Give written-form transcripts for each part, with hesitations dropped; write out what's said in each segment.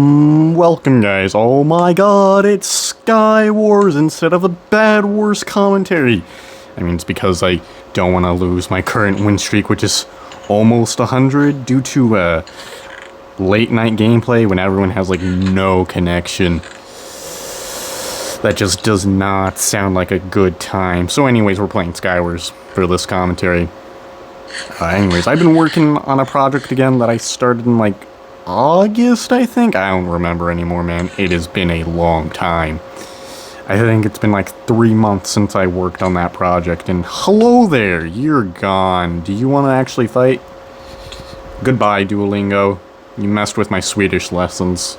Welcome guys, oh my god, it's Sky Wars instead of a Bad Wars commentary. I mean, it's because I don't want to lose my current win streak, which is almost 100, due to late night gameplay when everyone has like no connection. That just does not sound like a good time. So anyways, we're playing Sky Wars for this commentary. Anyways, I've been working on a project again that I started in like August, I think? I don't remember anymore, man. It has been a long time. I think it's been like 3 months since I worked on that project, and hello there, you're gone. Do you want to actually fight? Goodbye, Duolingo. You messed with my Swedish lessons.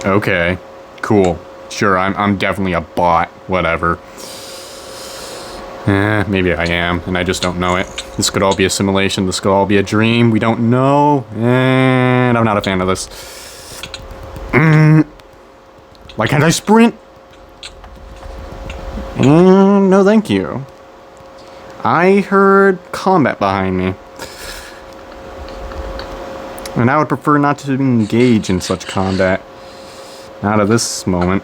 Okay, cool. Sure, I'm definitely a bot, whatever. Maybe I am, and I just don't know it. This could all be a simulation, this could all be a dream, we don't know, and I'm not a fan of this. Why can't I sprint? No thank you. I heard combat behind me. And I would prefer not to engage in such combat. Not at this moment.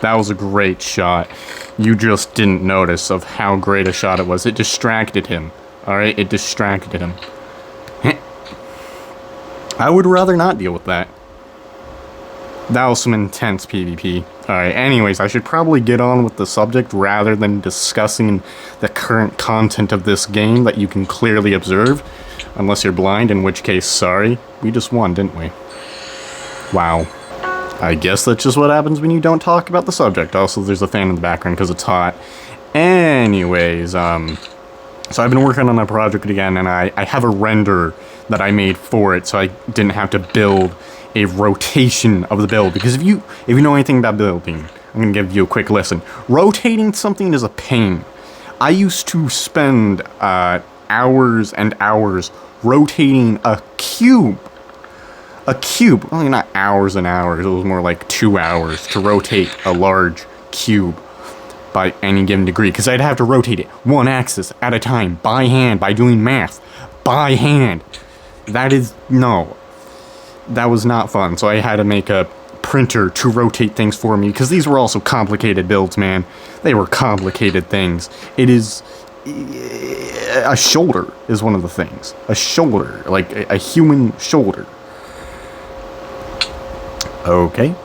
That was a great shot. You just didn't notice of how great a shot it was. It distracted him. Alright, it distracted him. I would rather not deal with that. That was some intense PvP. Alright, anyways, I should probably get on with the subject rather than discussing the current content of this game that you can clearly observe. Unless you're blind, in which case, sorry. We just won, didn't we? Wow. I guess that's just what happens when you don't talk about the subject. Also, there's a fan in the background because it's hot. Anyways, so I've been working on a project again, and I have a render that I made for it, so I didn't have to build a rotation of the build. Because if you know anything about building, I'm gonna give you a quick lesson. Rotating something is a pain. I used to spend hours and hours rotating a cube. Only not hours and hours, it was more like 2 hours to rotate a large cube by any given degree, because I'd have to rotate it one axis at a time, by hand, by doing math, by hand. That was not fun, so I had to make a printer to rotate things for me, because these were also complicated builds, man. They were complicated things. It is... a shoulder is one of the things. A shoulder, like a human shoulder. Okay.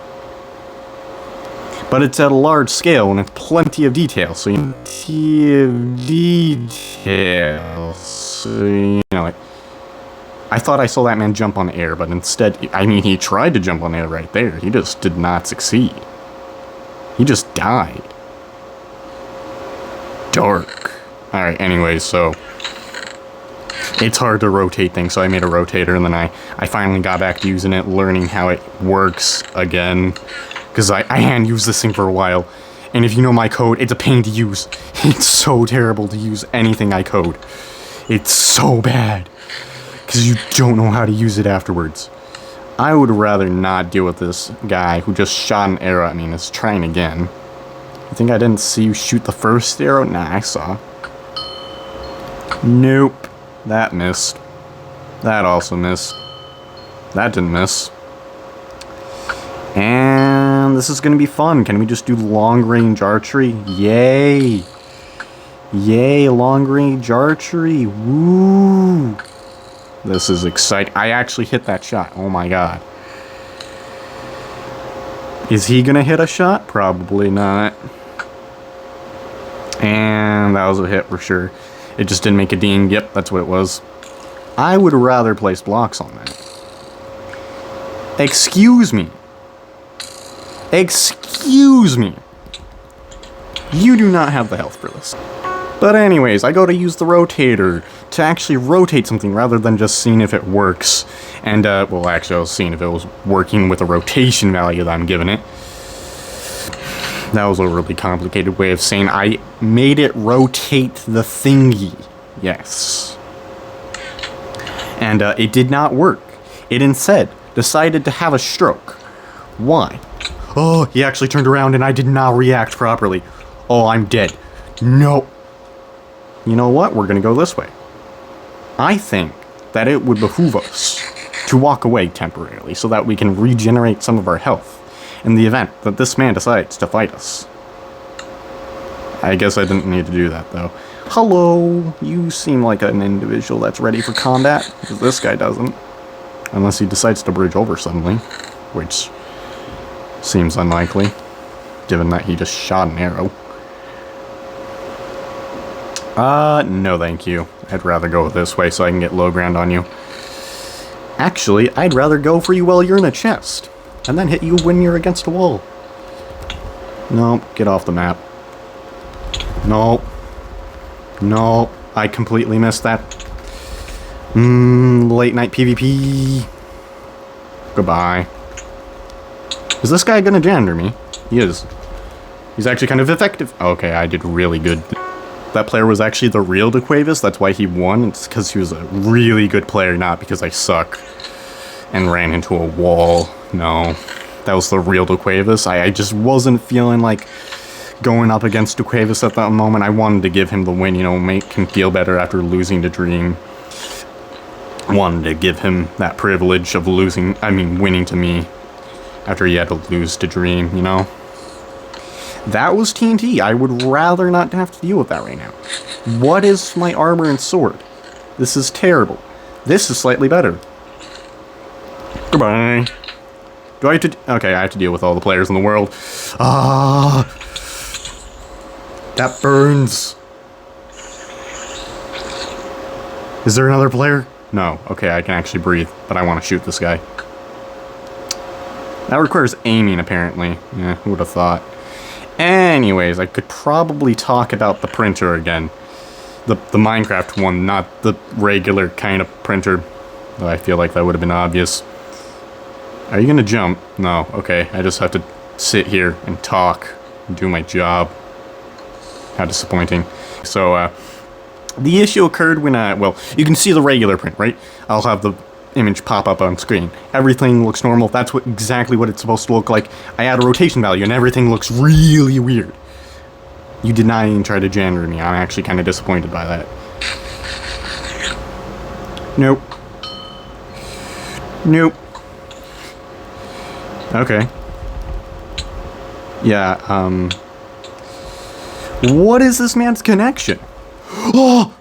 But it's at a large scale and with plenty of detail, so you know, like, I thought I saw that man jump on air, but instead, I mean, he tried to jump on air right there. He just did not succeed. He just died. Dark. Alright, anyways, so it's hard to rotate things, so I made a rotator, and then I finally got back to using it, learning how it works again, because I hadn't used this thing for a while, and if you know my code, it's a pain to use. It's so terrible to use anything I code. It's so bad, because you don't know how to use it afterwards. I would rather not deal with this guy who just shot an arrow at me and is trying again. You think I didn't see you shoot the first arrow? Nah, I saw. Nope. That missed. That also missed. That didn't miss. And this is gonna be fun. Can we just do long-range archery? Yay! Yay, long-range archery! Woo! This is exciting. I actually hit that shot. Oh my god. Is he gonna hit a shot? Probably not. And that was a hit for sure. It just didn't make a ding. Yep, that's what it was. I would rather place blocks on that. Excuse me. Excuse me. You do not have the health for this. But anyways, I go to use the rotator to actually rotate something rather than just seeing if it works. And, well, actually, I was seeing if it was working with a rotation value that I'm giving it. That was a really complicated way of saying I made it rotate the thingy. Yes. And it did not work. It instead decided to have a stroke. Why? Oh, he actually turned around and I did not react properly. Oh, I'm dead. No. You know what? We're gonna go this way. I think that it would behoove us to walk away temporarily so that we can regenerate some of our health in the event that this man decides to fight us. I guess I didn't need to do that, though. Hello, you seem like an individual that's ready for combat, because this guy doesn't. Unless he decides to bridge over suddenly, which seems unlikely, given that he just shot an arrow. No thank you. I'd rather go this way so I can get low ground on you. Actually, I'd rather go for you while you're in a chest, and then hit you when you're against a wall. No, get off the map. No. No, I completely missed that. Late night PvP. Goodbye. Is this guy gonna gender me? He is. He's actually kind of effective. Okay, I did really good. That player was actually the real DeQuavis. That's why he won. It's because he was a really good player, not because I suck and ran into a wall. No, that was the real DeQuavis. I just wasn't feeling like going up against DeQuavis at that moment. I wanted to give him the win, you know, make him feel better after losing to Dream. Wanted to give him that privilege of winning to me after he had to lose to Dream, you know? That was TNT. I would rather not have to deal with that right now. What is my armor and sword? This is terrible. This is slightly better. Goodbye. Do I have to... Okay, I have to deal with all the players in the world. That burns. Is there another player? No. Okay, I can actually breathe, but I want to shoot this guy. That requires aiming, apparently. Yeah, who would have thought? Anyways, I could probably talk about the printer again. The Minecraft one, not the regular kind of printer. Though I feel like that would have been obvious. Are you gonna jump? No. Okay, I just have to sit here and talk and do my job. How disappointing. So, the issue occurred when, well, you can see the regular print, right? I'll have the image pop up on screen. Everything looks normal. That's exactly what it's supposed to look like. I add a rotation value and everything looks really weird. You did not even try to gender me. I'm actually kind of disappointed by that. Nope. Nope. Okay. Yeah, what is this man's connection? Oh!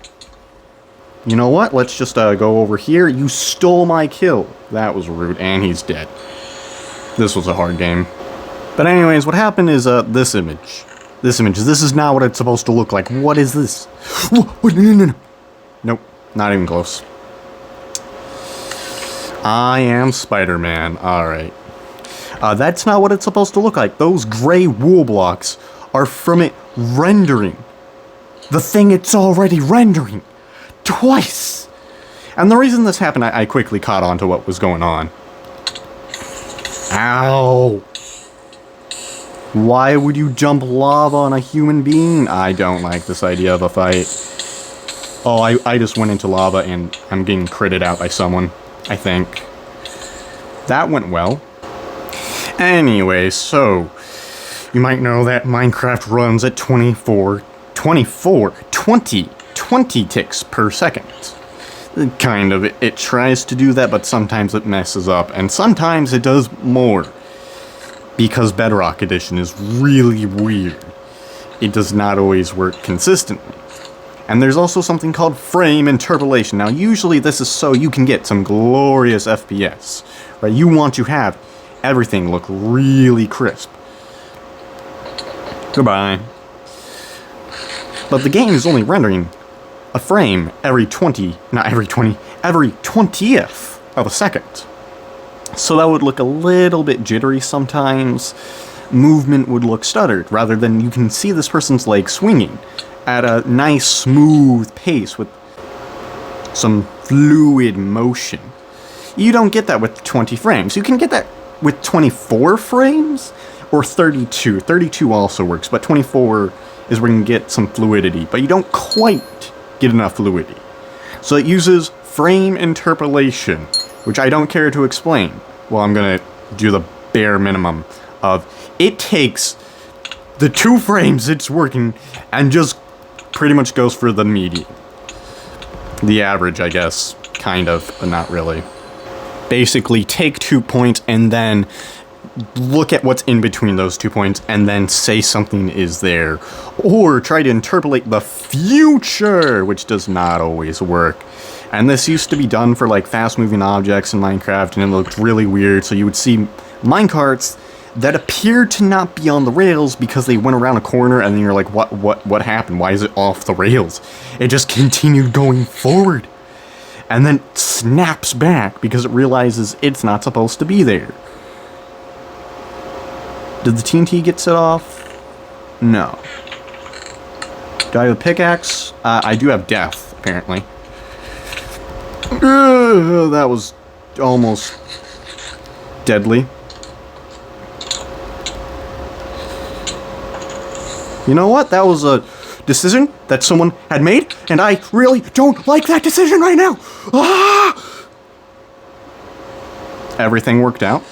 You know what? Let's just go over here. You stole my kill. That was rude, and he's dead. This was a hard game. But anyways, what happened is this image. This is not what it's supposed to look like. What is this? No. Nope, not even close. I am Spider-Man. Alright. That's not what it's supposed to look like. Those gray wool blocks are from it rendering the thing it's already rendering. Twice! And the reason this happened, I quickly caught on to what was going on. Ow! Why would you jump lava on a human being? I don't like this idea of a fight. Oh, I just went into lava and I'm getting critted out by someone, I think. That went well. Anyway, so you might know that Minecraft runs at 20 ticks per second. Kind of. It tries to do that, but sometimes it messes up, and sometimes it does more. Because Bedrock Edition is really weird. It does not always work consistently. And there's also something called frame interpolation. Now, usually this is so you can get some glorious FPS, right? You want to have everything look really crisp. Goodbye. But the game is only rendering a frame every 20th of a second. So that would look a little bit jittery sometimes. Movement would look stuttered, rather than you can see this person's leg swinging at a nice smooth pace with some fluid motion. You don't get that with 20 frames. You can get that with 24 frames or 32. 32 also works, but 24 is where you can get some fluidity, but you don't quite get enough fluidity. So it uses frame interpolation, which I don't care to explain. Well, I'm gonna do the bare minimum of it takes the 2 frames it's working and just pretty much goes for the median. The average, I guess. kind of, but not really. Basically, take 2 points and then look at what's in between those 2 points and then say something is there. Or try to interpolate the future, which does not always work. And this used to be done for like fast-moving objects in Minecraft, and it looked really weird. So you would see minecarts that appeared to not be on the rails because they went around a corner, and then you're like, what happened? Why is it off the rails? It just continued going forward. And then snaps back because it realizes it's not supposed to be there. Did the TNT get set off? No. Do I have a pickaxe? I do have death, apparently. That was almost deadly. You know what? That was a decision that someone had made, and I really don't like that decision right now. Ah! Everything worked out,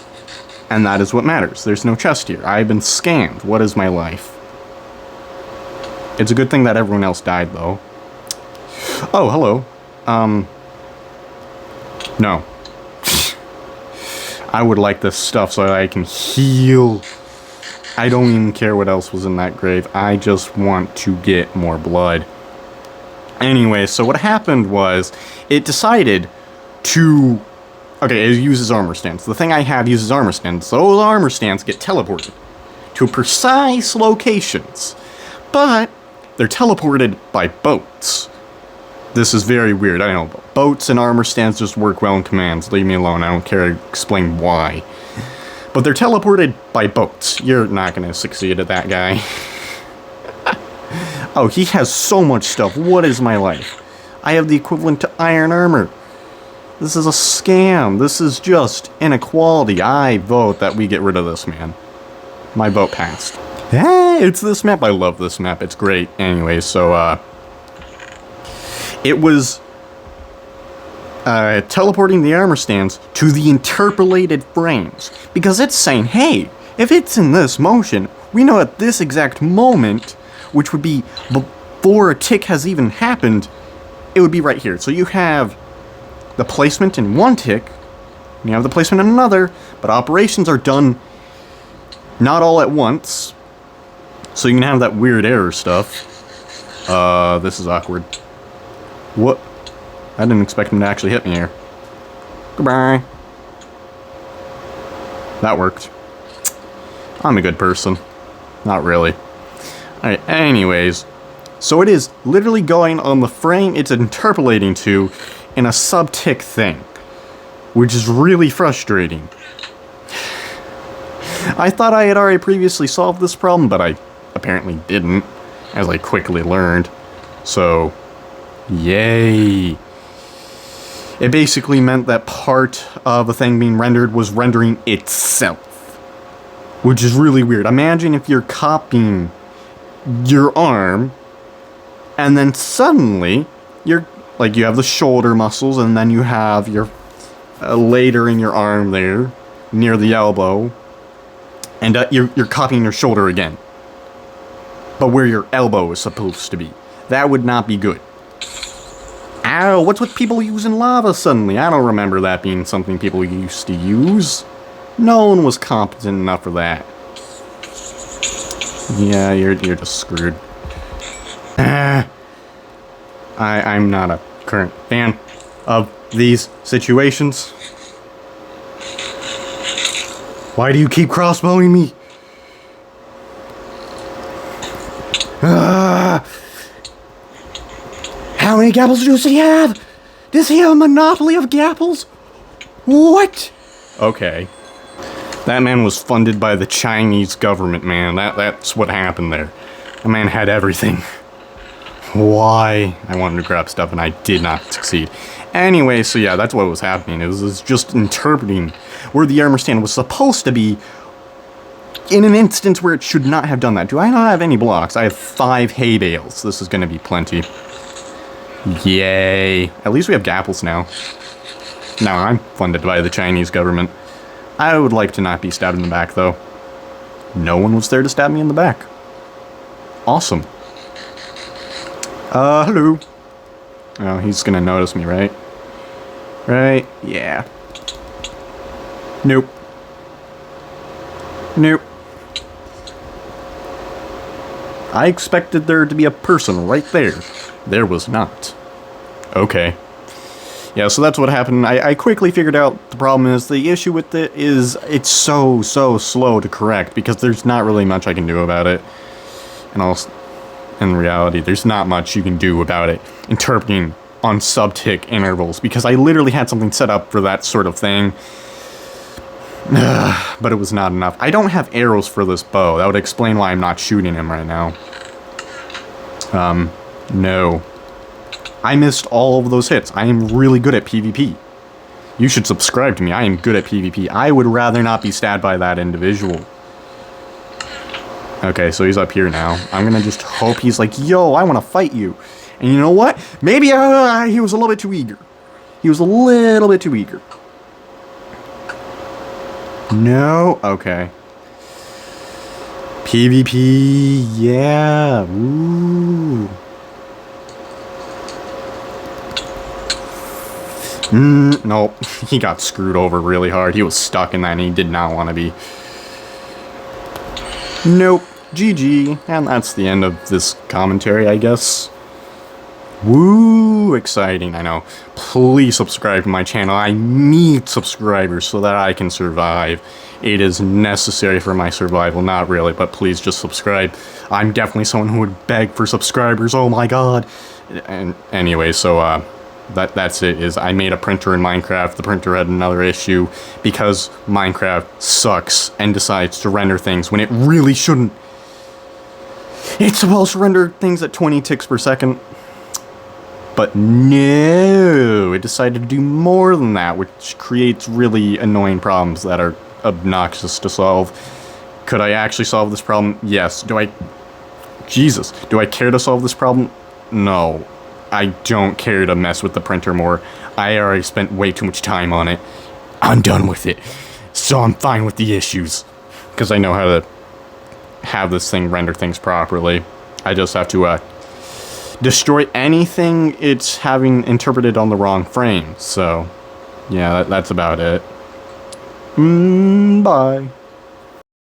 and that is what matters. There's no chest here. I've been scammed. What is my life? It's a good thing that everyone else died, though. Oh, hello. No. I would like this stuff so that I can heal. I don't even care what else was in that grave. I just want to get more blood. Anyway, so what happened was, it decided to... Okay, it uses armor stands. The thing I have uses armor stands. So those armor stands get teleported to precise locations. But they're teleported by boats. This is very weird, I know. Boats and armor stands just work well in commands. Leave me alone, I don't care to explain why. But they're teleported by boats. You're not going to succeed at that guy. Oh, he has so much stuff. What is my life? I have the equivalent to iron armor. This is a scam. This is just inequality. I vote that we get rid of this man. My vote passed. Hey, it's this map. I love this map. It's great. Anyway, so, it was teleporting the armor stands to the interpolated frames. Because it's saying, hey, if it's in this motion, we know at this exact moment, which would be before a tick has even happened, it would be right here. So you have the placement in one tick, and you have the placement in another, but operations are done not all at once. So you can have that weird error stuff. This is awkward. What? I didn't expect him to actually hit me here. Goodbye. That worked. I'm a good person. Not really. Alright, anyways. So it is literally going on the frame it's interpolating to in a sub-tick thing. Which is really frustrating. I thought I had already previously solved this problem, but I apparently didn't, as I quickly learned. So, yay. It basically meant that part of the thing being rendered was rendering itself. Which is really weird. Imagine if you're copying your arm, and then suddenly, you have the shoulder muscles, and then you have your, later in your arm there, near the elbow, and you're copying your shoulder again. But where your elbow is supposed to be. That would not be good. Ow, what's with people using lava suddenly? I don't remember that being something people used to use. No one was competent enough for that. Yeah, you're just screwed. I'm not a current fan of these situations. Why do you keep crossbowing me? How many gapples does he have? Does he have a monopoly of gapples? What? Okay. That man was funded by the Chinese government, man. That's what happened there. The man had everything. Why? I wanted to grab stuff and I did not succeed. Anyway, so yeah, that's what was happening. It was just interpreting where the armor stand was supposed to be in an instance where it should not have done that. Do I not have any blocks? I have 5 hay bales. This is going to be plenty. Yay. At least we have gapples now. Now I'm funded by the Chinese government. I would like to not be stabbed in the back, though. No one was there to stab me in the back. Awesome. Hello. Oh, he's gonna notice me, right? Right? Yeah. Nope. Nope. I expected there to be a person right there. There was not. Okay. Yeah, so that's what happened. I quickly figured out the problem is the issue with it is it's so slow to correct because there's not really much I can do about it. And also, in reality, there's not much you can do about it interpreting on sub-tick intervals because I literally had something set up for that sort of thing. But it was not enough. I don't have arrows for this bow. That would explain why I'm not shooting him right now. No. I missed all of those hits. I am really good at PvP. You should subscribe to me. I am good at PvP. I would rather not be stabbed by that individual. Okay, so he's up here now. I'm gonna just hope he's like, yo, I want to fight you. And you know what? Maybe he was a little bit too eager. He was a little bit too eager. No? Okay. PvP, yeah. Ooh. Nope. He got screwed over really hard. He was stuck in that and he did not want to be. Nope. GG. And that's the end of this commentary, I guess. Woo! Exciting, I know. Please subscribe to my channel. I need subscribers so that I can survive. It is necessary for my survival. Not really, but please just subscribe. I'm definitely someone who would beg for subscribers. Oh my god. And anyway, so, that's it, is I made a printer in Minecraft. The printer had another issue because Minecraft sucks and decides to render things when it really shouldn't. It's supposed to render things at 20 ticks per second. But no, it decided to do more than that, which creates really annoying problems that are obnoxious to solve. Could I actually solve this problem? Yes. Jesus, do I care to solve this problem? No. I don't care to mess with the printer more. I already spent way too much time on it. I'm done with it. So I'm fine with the issues. Because I know how to have this thing render things properly. I just have to destroy anything it's having interpreted on the wrong frame. So, yeah, that's about it. Bye.